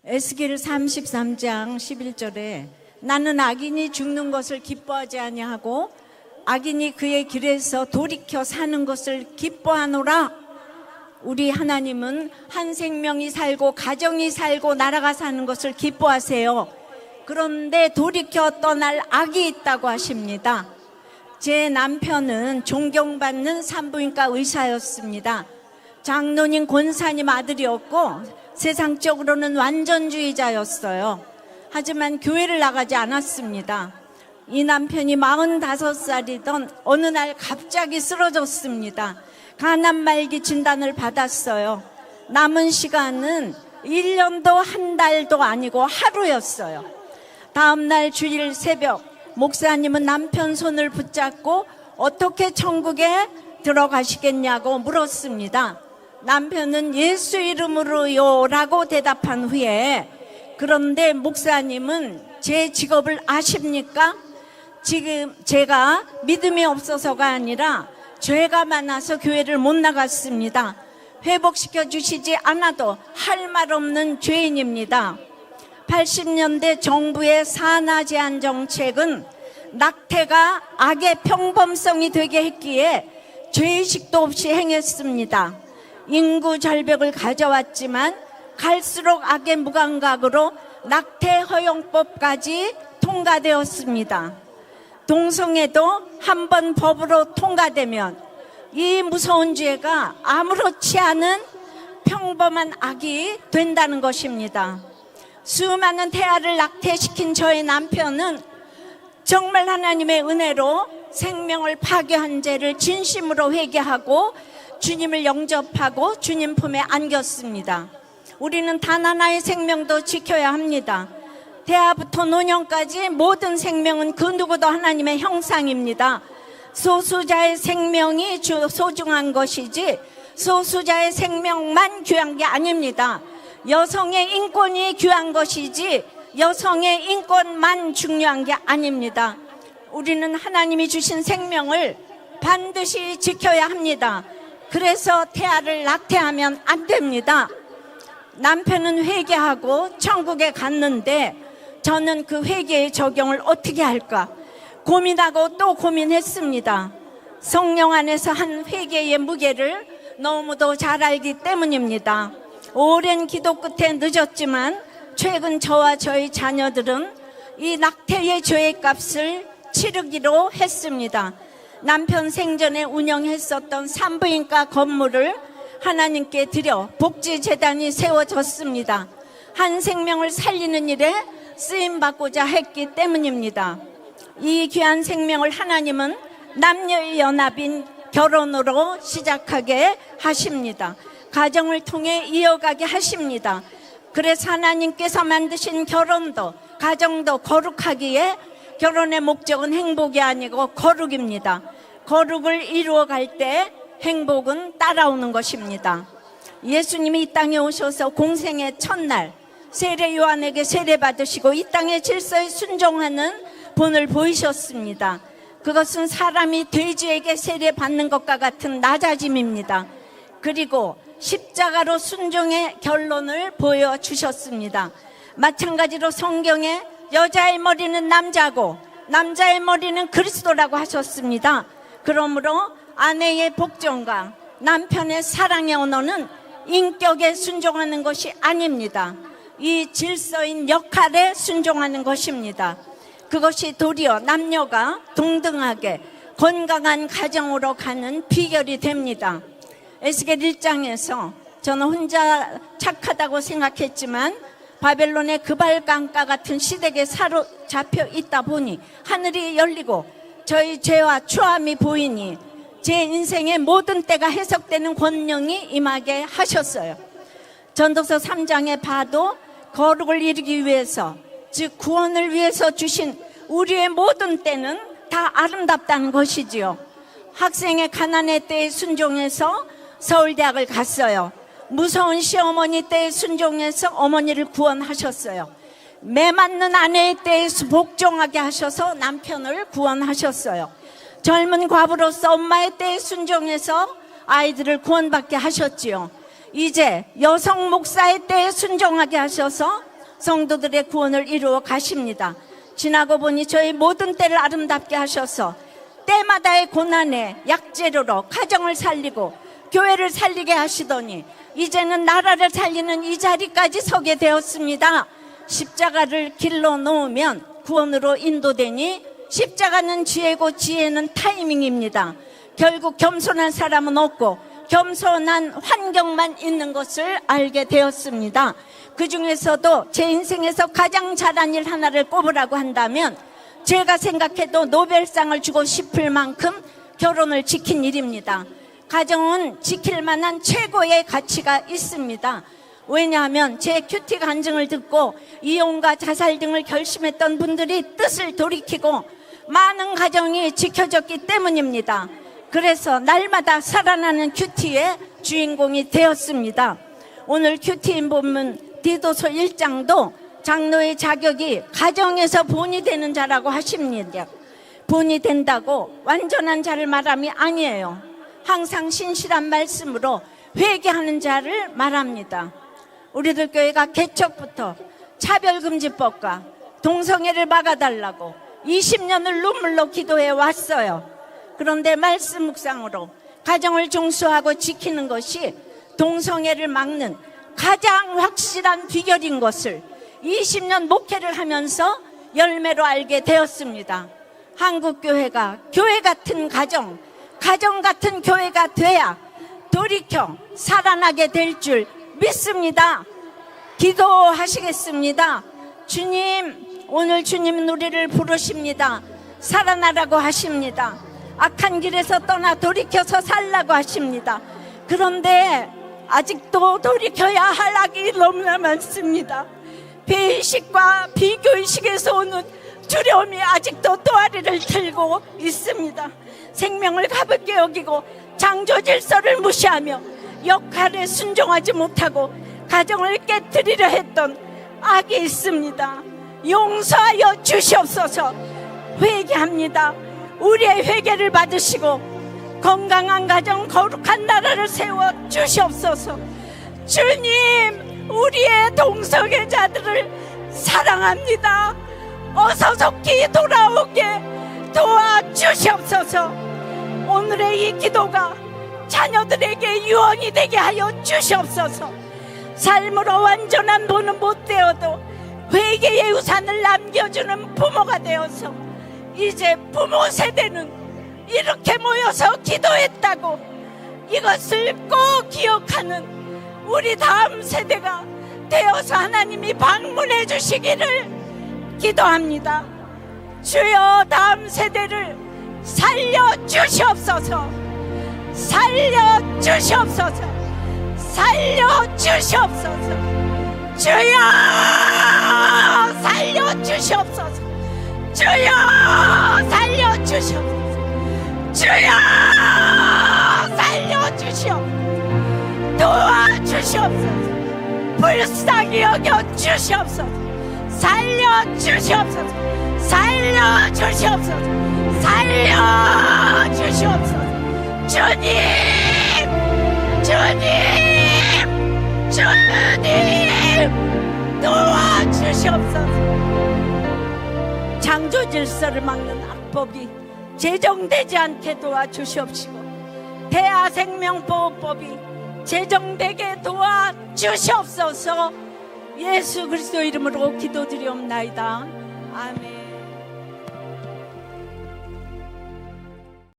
에스겔 33장 11절에 나는 악인이 죽는 것을 기뻐하지 아니하고 악인이 그의 길에서 돌이켜 사는 것을 기뻐하노라. 우리 하나님은 한 생명이 살고 가정이 살고 나라가 사는 것을 기뻐하세요. 그런데 돌이켜 떠날 악이 있다고 하십니다. 제 남편은 존경받는 산부인과 의사였습니다. 장로님 권사님 아들이었고 세상적으로는 완전주의자였어요. 하지만 교회를 나가지 않았습니다. 이 남편이 45살이던 어느 날 갑자기 쓰러졌습니다. 간암 말기 진단을 받았어요. 남은 시간은 1년도 한 달도 아니고 하루였어요. 다음날 주일 새벽 목사님은 남편 손을 붙잡고 어떻게 천국에 들어가시겠냐고 물었습니다. 남편은 예수 이름으로요 라고 대답한 후에 그런데 목사님은 제 직업을 아십니까? 지금 제가 믿음이 없어서가 아니라 죄가 많아서 교회를 못 나갔습니다. 회복시켜 주시지 않아도 할 말 없는 죄인입니다. 80년대 정부의 산하 제한 정책은 낙태가 악의 평범성이 되게 했기에 죄의식도 없이 행했습니다. 인구 절벽을 가져왔지만 갈수록 악의 무감각으로 낙태 허용법까지 통과되었습니다. 동성애도 한번 법으로 통과되면 이 무서운 죄가 아무렇지 않은 평범한 악이 된다는 것입니다. 수많은 태아를 낙태시킨 저의 남편은 정말 하나님의 은혜로 생명을 파괴한 죄를 진심으로 회개하고 주님을 영접하고 주님 품에 안겼습니다. 우리는 단 하나의 생명도 지켜야 합니다. 태아부터 노년까지 모든 생명은 그 누구도 하나님의 형상입니다. 소수자의 생명이 소중한 것이지 소수자의 생명만 귀한 게 아닙니다. 여성의 인권이 귀한 것이지 여성의 인권만 중요한 게 아닙니다. 우리는 하나님이 주신 생명을 반드시 지켜야 합니다. 그래서 태아를 낙태하면 안 됩니다. 남편은 회개하고 천국에 갔는데 저는 그 회개의 적용을 어떻게 할까 고민하고 또 고민했습니다. 성령 안에서 한 회개의 무게를 너무도 잘 알기 때문입니다. 오랜 기도 끝에 늦었지만 최근 저와 저희 자녀들은 이 낙태의 죄의 값을 치르기로 했습니다. 남편 생전에 운영했었던 산부인과 건물을 하나님께 드려 복지재단이 세워졌습니다. 한 생명을 살리는 일에 쓰임받고자 했기 때문입니다. 이 귀한 생명을 하나님은 남녀의 연합인 결혼으로 시작하게 하십니다. 가정을 통해 이어가게 하십니다. 그래서 하나님께서 만드신 결혼도 가정도 거룩하기에 결혼의 목적은 행복이 아니고 거룩입니다. 거룩을 이루어갈 때 행복은 따라오는 것입니다. 예수님이 이 땅에 오셔서 공생의 첫날 세례 요한에게 세례 받으시고 이 땅의 질서에 순종하는 본을 보이셨습니다. 그것은 사람이 돼지에게 세례 받는 것과 같은 낮아짐입니다. 그리고 십자가로 순종의 결론을 보여주셨습니다. 마찬가지로 성경에 여자의 머리는 남자고 남자의 머리는 그리스도라고 하셨습니다. 그러므로 아내의 복종과 남편의 사랑의 언어는 인격에 순종하는 것이 아닙니다. 이 질서인 역할에 순종하는 것입니다. 그것이 도리어 남녀가 동등하게 건강한 가정으로 가는 비결이 됩니다. 에스겔 1장에서 저는 혼자 착하다고 생각했지만 바벨론의 그발강가 같은 시댁에 사로잡혀 있다 보니 하늘이 열리고 저희 죄와 추함이 보이니 제 인생의 모든 때가 해석되는 권능이 임하게 하셨어요. 전도서 3장에 봐도 거룩을 이루기 위해서 즉 구원을 위해서 주신 우리의 모든 때는 다 아름답다는 것이지요. 학생의 가난의 때에 순종해서 서울대학을 갔어요. 무서운 시어머니 때에 순종해서 어머니를 구원하셨어요. 매 맞는 아내의 때에 복종하게 하셔서 남편을 구원하셨어요. 젊은 과부로서 엄마의 때에 순종해서 아이들을 구원받게 하셨지요. 이제 여성 목사의 때에 순종하게 하셔서 성도들의 구원을 이루어 가십니다. 지나고 보니 저희 모든 때를 아름답게 하셔서 때마다의 고난에 약재료로 가정을 살리고 교회를 살리게 하시더니 이제는 나라를 살리는 이 자리까지 서게 되었습니다. 십자가를 길러 놓으면 구원으로 인도되니 십자가는 지혜고 지혜는 타이밍입니다. 결국 겸손한 사람은 없고 겸손한 환경만 있는 것을 알게 되었습니다. 그 중에서도 제 인생에서 가장 잘한 일 하나를 꼽으라고 한다면 제가 생각해도 노벨상을 주고 싶을 만큼 결혼을 지킨 일입니다. 가정은 지킬 만한 최고의 가치가 있습니다. 왜냐하면 제 큐티 간증을 듣고 이혼과 자살 등을 결심했던 분들이 뜻을 돌이키고 많은 가정이 지켜졌기 때문입니다. 그래서 날마다 살아나는 큐티의 주인공이 되었습니다. 오늘 큐티인 본문 디도서 1장도 장로의 자격이 가정에서 본이 되는 자라고 하십니다. 본이 된다고 완전한 자를 말함이 아니에요. 항상 신실한 말씀으로 회개하는 자를 말합니다. 우리들 교회가 개척부터 차별금지법과 동성애를 막아달라고 20년을 눈물로 기도해 왔어요. 그런데 말씀 묵상으로 가정을 중수하고 지키는 것이 동성애를 막는 가장 확실한 비결인 것을 20년 목회를 하면서 열매로 알게 되었습니다. 한국교회가 교회 같은 가정, 가정 같은 교회가 돼야 돌이켜 살아나게 될 줄 믿습니다. 기도하시겠습니다. 주님, 오늘 주님은 우리를 부르십니다. 살아나라고 하십니다. 악한 길에서 떠나 돌이켜서 살라고 하십니다. 그런데 아직도 돌이켜야 할 악이 너무나 많습니다. 배의식과 비교의식에서 오는 두려움이 아직도 또아리를 들고 있습니다. 생명을 가볍게 여기고 창조 질서를 무시하며 역할에 순종하지 못하고 가정을 깨뜨리려 했던 악이 있습니다. 용서하여 주시옵소서. 회개합니다. 우리의 회개를 받으시고 건강한 가정, 거룩한 나라를 세워 주시옵소서. 주님, 우리의 동성애자들을 사랑합니다. 어서 속히 돌아오게 도와주시옵소서. 오늘의 이 기도가 자녀들에게 유언이 되게 하여 주시옵소서. 삶으로 완전한 부는 못 되어도 회개의 우산을 남겨주는 부모가 되어서 이제 부모 세대는 이렇게 모여서 기도했다고 이것을 꼭 기억하는 우리 다음 세대가 되어서 하나님이 방문해 주시기를 기도합니다. 주여, 다음 세대를 살려주시옵소서. 살려주시옵소서. 살려주시옵소서. 주여, 살려주시옵소서. 주여, 살려주시옵소서. 주여, 살려주시옵소서. 도와주시옵소서. 불쌍히 여겨주시옵소서. 살려주시옵소서. 살려주시옵소서. 살려주시옵소서. 주님, 주님, 주님, 도와주시옵소서. 창조 질서를 막는 악법이 제정되지 않게 도와주시옵시고 대하생명보호법이 제정되게 도와주시옵소서. 예수 그리스도 이름으로 기도드리옵나이다. 아멘.